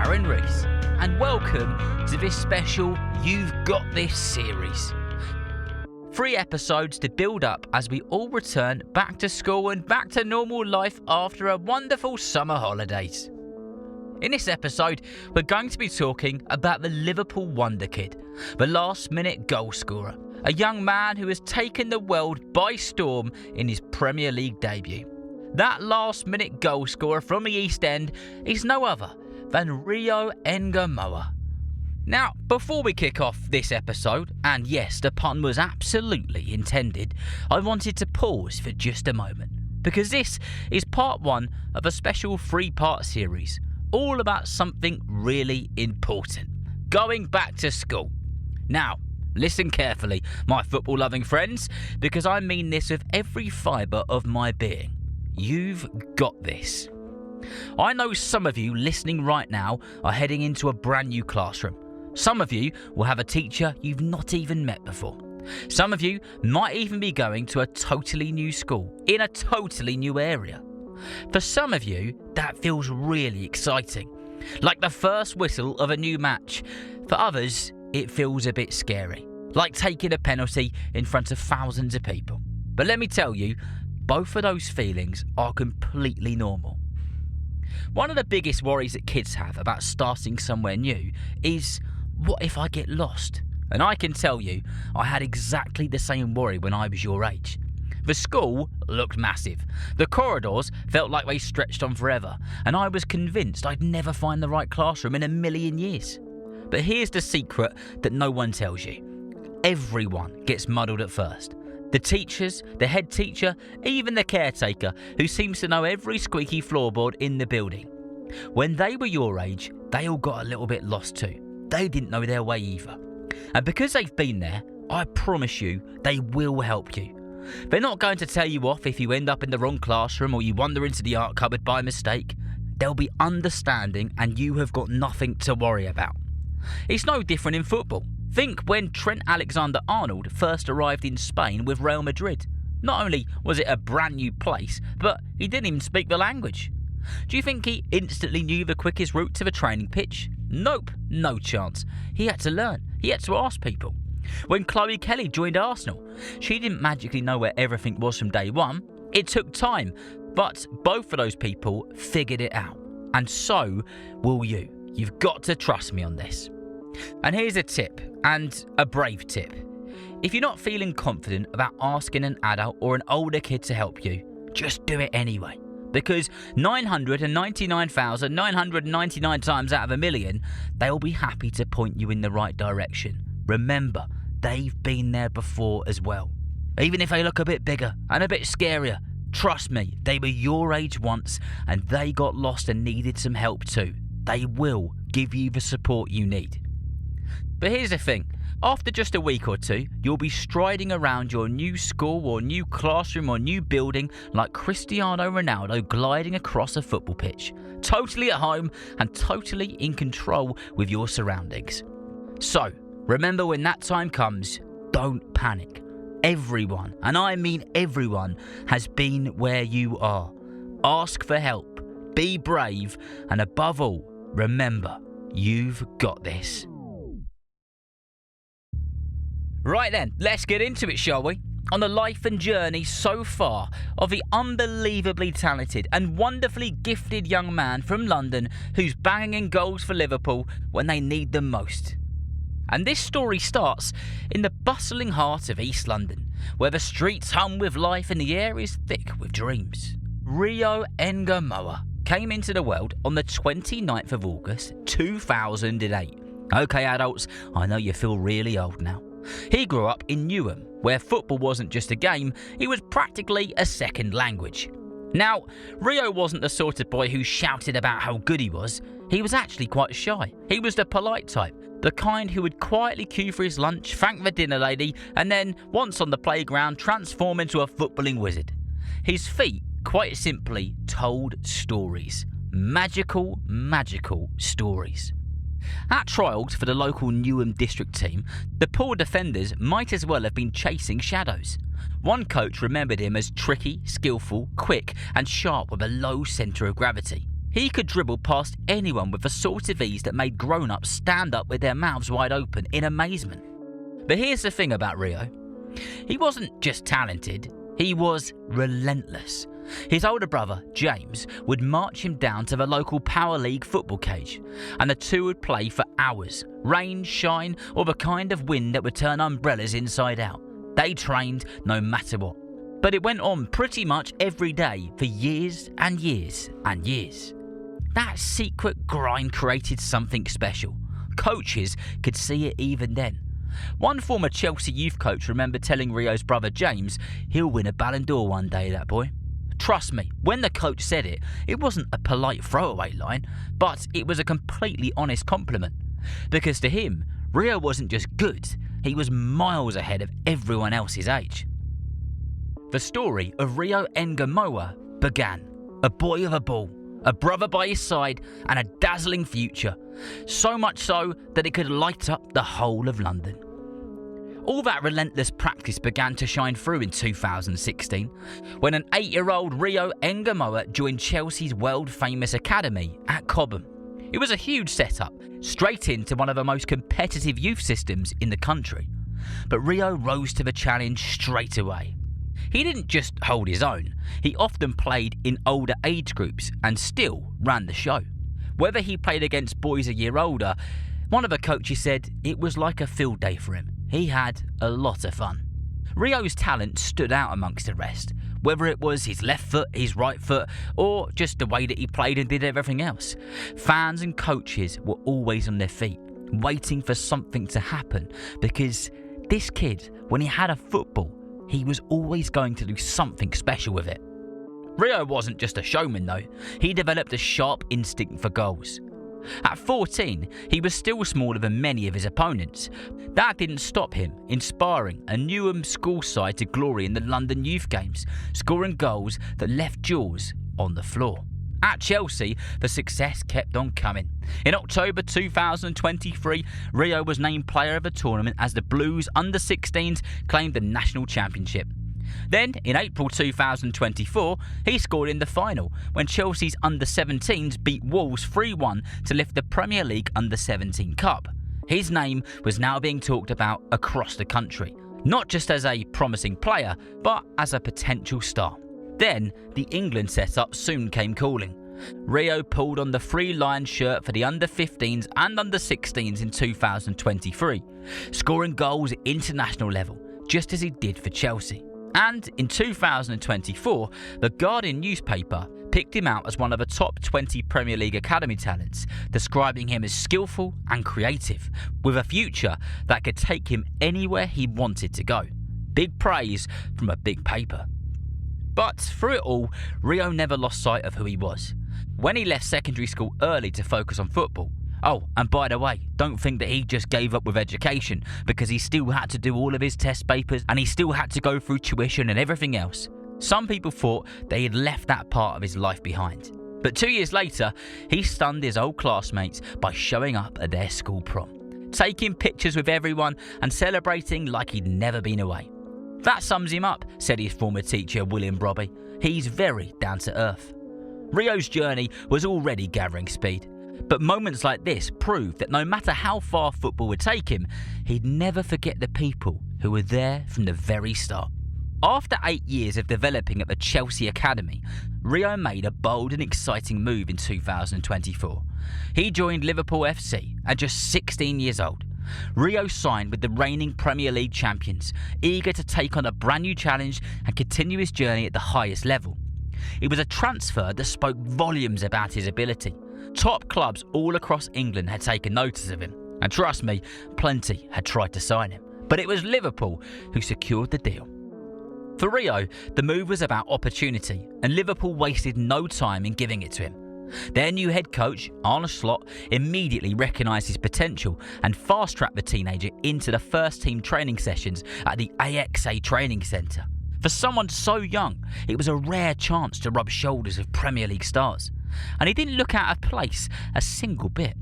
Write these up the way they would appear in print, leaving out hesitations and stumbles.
Darren Rees, and welcome to this special You've Got This series. 3 episodes to build up as we all return back to school and back to normal life after a wonderful summer holidays. In this episode, we're going to be talking about the Liverpool Wonderkid, the last-minute goalscorer, a young man who has taken the world by storm in his Premier League debut. That last-minute goalscorer from the East End is no other than Rio Ngumoha. Now, before we kick off this episode, and yes, the pun was absolutely intended, I wanted to pause for just a moment, because this is part 1 of a special 3-part series, all about something really important: going back to school. Now, listen carefully, my football-loving friends, because I mean this with every fibre of my being. You've got this. I know some of you listening right now are heading into a brand new classroom. Some of you will have a teacher you've not even met before. Some of you might even be going to a totally new school in a totally new area. For some of you, that feels really exciting, like the first whistle of a new match. For others, it feels a bit scary, like taking a penalty in front of thousands of people. But let me tell you, both of those feelings are completely normal. One of the biggest worries that kids have about starting somewhere new is, what if I get lost? And I can tell you, I had exactly the same worry when I was your age. The school looked massive. The corridors felt like they stretched on forever, and I was convinced I'd never find the right classroom in a million years. But here's the secret that no one tells you. Everyone gets muddled at first. The teachers, the head teacher, even the caretaker, who seems to know every squeaky floorboard in the building. When they were your age, they all got a little bit lost too. They didn't know their way either. And because they've been there, I promise you, they will help you. They're not going to tell you off if you end up in the wrong classroom or you wander into the art cupboard by mistake. They'll be understanding, and you have got nothing to worry about. It's no different in football. Think when Trent Alexander-Arnold first arrived in Spain with Real Madrid. Not only was it a brand new place, but he didn't even speak the language. Do you think he instantly knew the quickest route to the training pitch? Nope, no chance. He had to learn. He had to ask people. When Chloe Kelly joined Arsenal, she didn't magically know where everything was from day one. It took time, but both of those people figured it out. And so will you. You've got to trust me on this. And here's a tip, and a brave tip. If you're not feeling confident about asking an adult or an older kid to help you, just do it anyway. Because 999,999 times out of a million, they'll be happy to point you in the right direction. Remember, they've been there before as well. Even if they look a bit bigger and a bit scarier, trust me, they were your age once and they got lost and needed some help too. They will give you the support you need. But here's the thing, after just a week or two, you'll be striding around your new school or new classroom or new building like Cristiano Ronaldo gliding across a football pitch, totally at home and totally in control with your surroundings. So, remember, when that time comes, don't panic. Everyone, and I mean everyone, has been where you are. Ask for help, be brave, and above all, remember, you've got this. Right then, let's get into it, shall we? On the life and journey so far of the unbelievably talented and wonderfully gifted young man from London who's banging in goals for Liverpool when they need them most. And this story starts in the bustling heart of East London, where the streets hum with life and the air is thick with dreams. Rio Ngumoha came into the world on the 29th of August 2008. Okay, adults, I know you feel really old now. He grew up in Newham, where football wasn't just a game, it was practically a second language. Now, Rio wasn't the sort of boy who shouted about how good he was. He was actually quite shy. He was the polite type, the kind who would quietly queue for his lunch, thank the dinner lady, and then, once on the playground, transform into a footballing wizard. His feet, quite simply, told stories. Magical, magical stories. At trials for the local Newham district team, the poor defenders might as well have been chasing shadows. One coach remembered him as tricky, skillful, quick and sharp with a low centre of gravity. He could dribble past anyone with a sort of ease that made grown-ups stand up with their mouths wide open in amazement. But here's the thing about Rio. He wasn't just talented, he was relentless. His older brother, James, would march him down to the local Power League football cage, and the two would play for hours, rain, shine, or the kind of wind that would turn umbrellas inside out. They trained no matter what. But it went on pretty much every day for years and years and years. That secret grind created something special. Coaches could see it even then. One former Chelsea youth coach remembered telling Rio's brother James he'll win a Ballon d'Or one day, that boy. Trust me, when the coach said it, it wasn't a polite throwaway line, but it was a completely honest compliment. Because to him, Rio wasn't just good, he was miles ahead of everyone else his age. The story of Rio Ngumoha began. A boy with a ball, a brother by his side, and a dazzling future. So much so that it could light up the whole of London. All that relentless practice began to shine through in 2016, when an 8-year-old Rio Ngumoha joined Chelsea's world-famous academy at Cobham. It was a huge setup, straight into one of the most competitive youth systems in the country. But Rio rose to the challenge straight away. He didn't just hold his own, he often played in older age groups and still ran the show. Whether he played against boys a year older, one of the coaches said it was like a field day for him. He had a lot of fun. Rio's talent stood out amongst the rest, whether it was his left foot, his right foot, or just the way that he played and did everything else. Fans and coaches were always on their feet, waiting for something to happen, because this kid, when he had a football, he was always going to do something special with it. Rio wasn't just a showman though, he developed a sharp instinct for goals. At 14, he was still smaller than many of his opponents. That didn't stop him inspiring a Newham school side to glory in the London Youth Games, scoring goals that left jaws on the floor. At Chelsea, the success kept on coming. In October 2023, Rio was named player of the tournament as the Blues under-16s claimed the national championship. Then, in April 2024, he scored in the final when Chelsea's under-17s beat Wolves 3-1 to lift the Premier League Under-17 Cup. His name was now being talked about across the country, not just as a promising player, but as a potential star. Then, the England setup soon came calling. Rio pulled on the Three Lions shirt for the under-15s and under-16s in 2023, scoring goals at international level, just as he did for Chelsea. And in 2024, the Guardian newspaper picked him out as one of the top 20 Premier League academy talents, describing him as skillful and creative, with a future that could take him anywhere he wanted to go. Big praise from a big paper. But through it all, Rio never lost sight of who he was. When he left secondary school early to focus on football, oh, and by the way, don't think that he just gave up with education, because he still had to do all of his test papers and he still had to go through tuition and everything else. Some people thought that he had left that part of his life behind. But 2 years later, he stunned his old classmates by showing up at their school prom, taking pictures with everyone and celebrating like he'd never been away. That sums him up, said his former teacher William Brobby. He's very down to earth. Rio's journey was already gathering speed. But moments like this proved that no matter how far football would take him, he'd never forget the people who were there from the very start. After 8 years of developing at the Chelsea Academy, Rio made a bold and exciting move in 2024. He joined Liverpool'S at just 16 years old. Rio signed with the reigning Premier League champions, eager to take on a brand new challenge and continue his journey at the highest level. It was a transfer that spoke volumes about his ability. Top clubs all across England had taken notice of him, and trust me, plenty had tried to sign him. But it was Liverpool who secured the deal. For Rio, the move was about opportunity, and Liverpool wasted no time in giving it to him. Their new head coach, Arne Slot, immediately recognised his potential and fast-tracked the teenager into the first-team training sessions at the AXA training centre. For someone so young, it was a rare chance to rub shoulders with Premier League stars, and he didn't look out of place a single bit.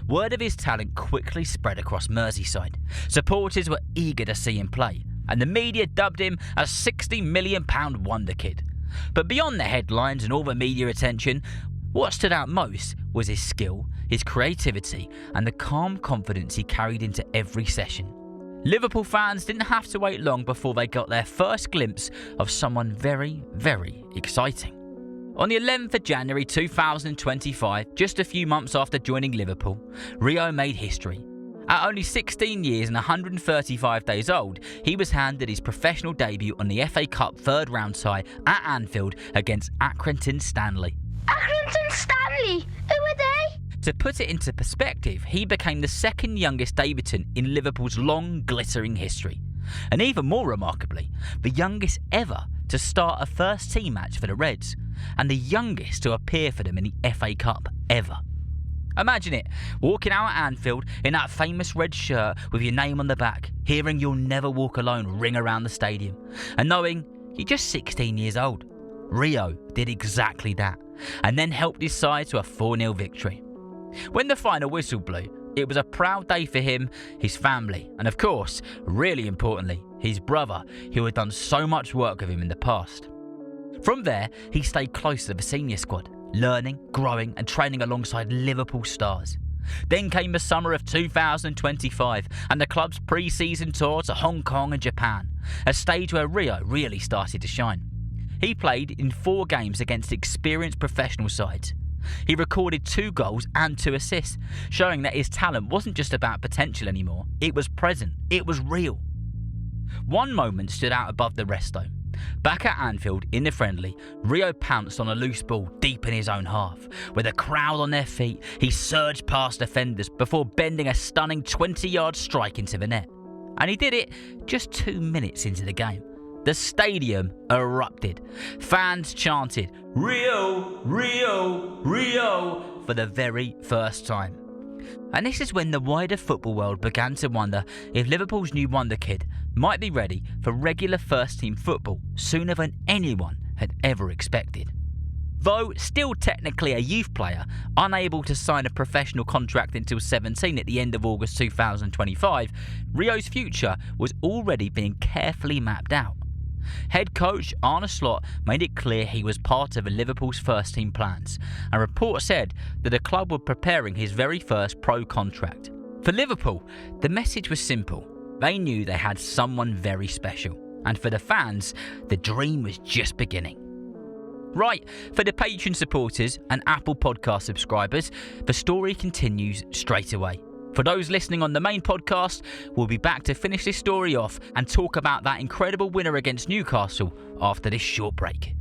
Word of his talent quickly spread across Merseyside. Supporters were eager to see him play, and the media dubbed him a £60 million Wonderkid. But beyond the headlines and all the media attention, What stood out most was his skill, his creativity, and the calm confidence he carried into every session. Liverpool fans didn't have to wait long before they got their first glimpse of someone very, very exciting. On the 11th of January 2025, just a few months after joining Liverpool, Rio made history. At only 16 years and 135 days old, he was handed his professional debut on the FA Cup third round tie at Anfield against Accrington Stanley. Accrington Stanley? Who are they? To put it into perspective, he became the second youngest debutant in Liverpool's long, glittering history. And even more remarkably, the youngest ever to start a first-team match for the Reds, and the youngest to appear for them in the FA Cup ever. Imagine it, walking out at Anfield in that famous red shirt with your name on the back, hearing "You'll Never Walk Alone" ring around the stadium, and knowing you're just 16 years old. Rio did exactly that, and then helped his side to a 4-0 victory. When the final whistle blew, it was a proud day for him, his family, and of course, really importantly, his brother, who had done so much work with him in the past. From there, he stayed close to the senior squad, learning, growing and training alongside Liverpool stars. Then came the summer of 2025 and the club's pre-season tour to Hong Kong and Japan, a stage where Rio really started to shine. He played in 4 games against experienced professional sides. He recorded 2 goals and 2 assists, showing that his talent wasn't just about potential anymore, it was present, it was real. One moment stood out above the rest though. Back at Anfield in the friendly, Rio pounced on a loose ball deep in his own half. With a crowd on their feet, he surged past defenders before bending a stunning 20-yard strike into the net. And he did it just 2 minutes into the game. The stadium erupted. Fans chanted, "Rio, Rio, Rio," for the very first time. And this is when the wider football world began to wonder if Liverpool's new Wonderkid might be ready for regular first-team football sooner than anyone had ever expected. Though still technically a youth player, unable to sign a professional contract until 17 at the end of August 2025, Rio's future was already being carefully mapped out. Head coach Arne Slot made it clear he was part of Liverpool's first-team plans, and reports said that the club were preparing his very first pro contract. For Liverpool, the message was simple. They knew they had someone very special, and for the fans, the dream was just beginning. Right, for the Patreon supporters and Apple Podcast subscribers, the story continues straight away. For those listening on the main podcast, we'll be back to finish this story off and talk about that incredible winner against Newcastle after this short break.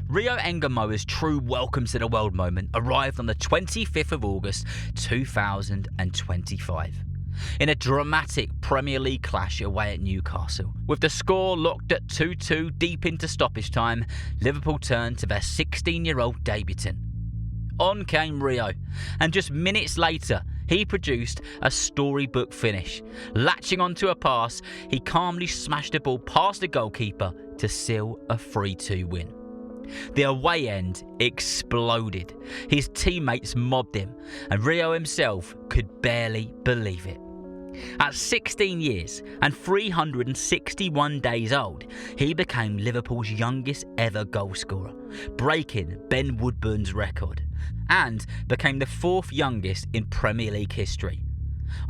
Rio Ngumoha's true welcome to the world moment arrived on the 25th of August 2025. In a dramatic Premier League clash away at Newcastle. With the score locked at 2-2 deep into stoppage time, Liverpool turned to their 16-year-old debutant. On came Rio, and just minutes later, he produced a storybook finish. Latching onto a pass, he calmly smashed the ball past the goalkeeper to seal a 3-2 win. The away end exploded. His teammates mobbed him, and Rio himself could barely believe it. At 16 years and 361 days old, he became Liverpool's youngest ever goalscorer, breaking Ben Woodburn's record, and became the 4th youngest in Premier League history.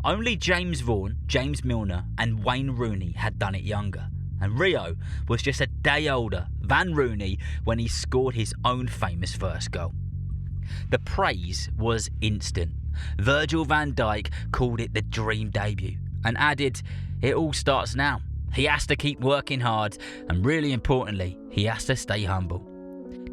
Only James Vaughan, James Milner and Wayne Rooney had done it younger, and Rio was just a day older than Rooney when he scored his own famous first goal. The praise was instant. Virgil van Dijk called it the dream debut and added, "It all starts now. He has to keep working hard, and really importantly, he has to stay humble."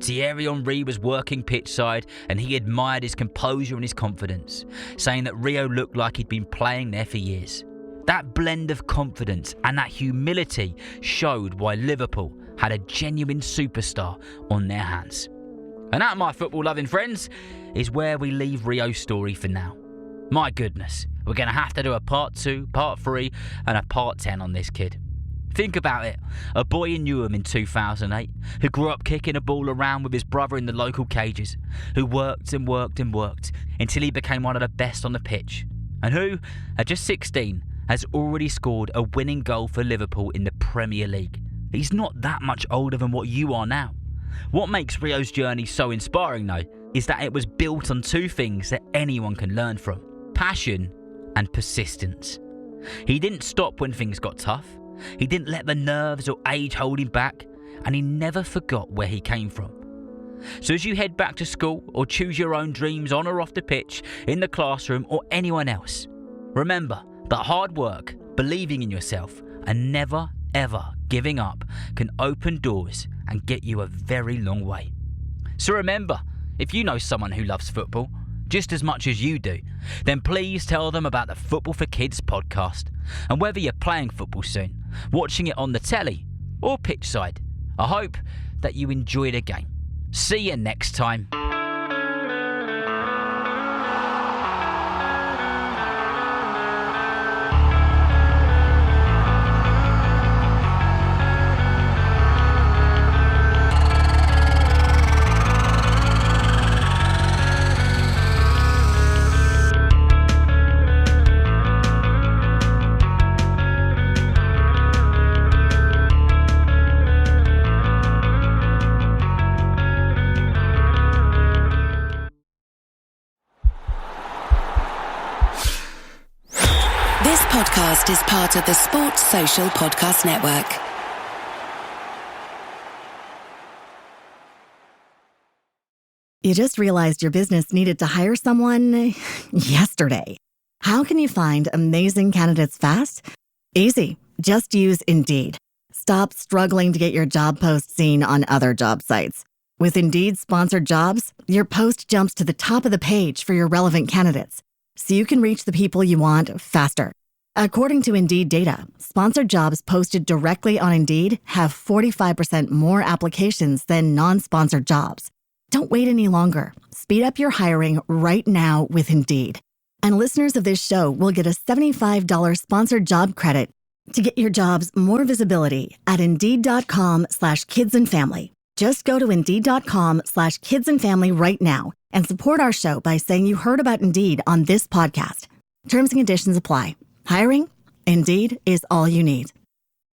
Thierry Henry was working pitchside and he admired his composure and his confidence, saying that Rio looked like he'd been playing there for years. That blend of confidence and that humility showed why Liverpool had a genuine superstar on their hands. And that, my football-loving friends, is where we leave Rio's story for now. My goodness, we're going to have to do a part 2, part 3 and a part 10 on this kid. Think about it, a boy in Newham in 2008 who grew up kicking a ball around with his brother in the local cages, who worked and worked and worked until he became one of the best on the pitch, and who, at just 16, has already scored a winning goal for Liverpool in the Premier League. He's not that much older than what you are now. What makes Rio's journey so inspiring, though, is that it was built on two things that anyone can learn from: passion and persistence. He didn't stop when things got tough. He didn't let the nerves or age hold him back, and he never forgot where he came from. So as you head back to school or choose your own dreams on or off the pitch, in the classroom or anyone else, remember that hard work, believing in yourself, and never ever giving up can open doors and get you a very long way. So remember, if you know someone who loves football just as much as you do, then please tell them about the Football for Kids podcast. And whether you're playing football soon, watching it on the telly, or pitch side, I hope that you enjoy the game. See you next time. This podcast is part of the Sports Social Podcast Network. You just realized your business needed to hire someone yesterday. How can you find amazing candidates fast? Easy. Just use Indeed. Stop struggling to get your job post seen on other job sites. With Indeed sponsored jobs, your post jumps to the top of the page for your relevant candidates, so you can reach the people you want faster. According to Indeed data, sponsored jobs posted directly on Indeed have 45% more applications than non-sponsored jobs. Don't wait any longer. Speed up your hiring right now with Indeed. And listeners of this show will get a $75 sponsored job credit to get your jobs more visibility at Indeed.com/kidsandfamily. Just go to Indeed.com/kidsandfamily right now and support our show by saying you heard about Indeed on this podcast. Terms and conditions apply. Hiring? Indeed is all you need.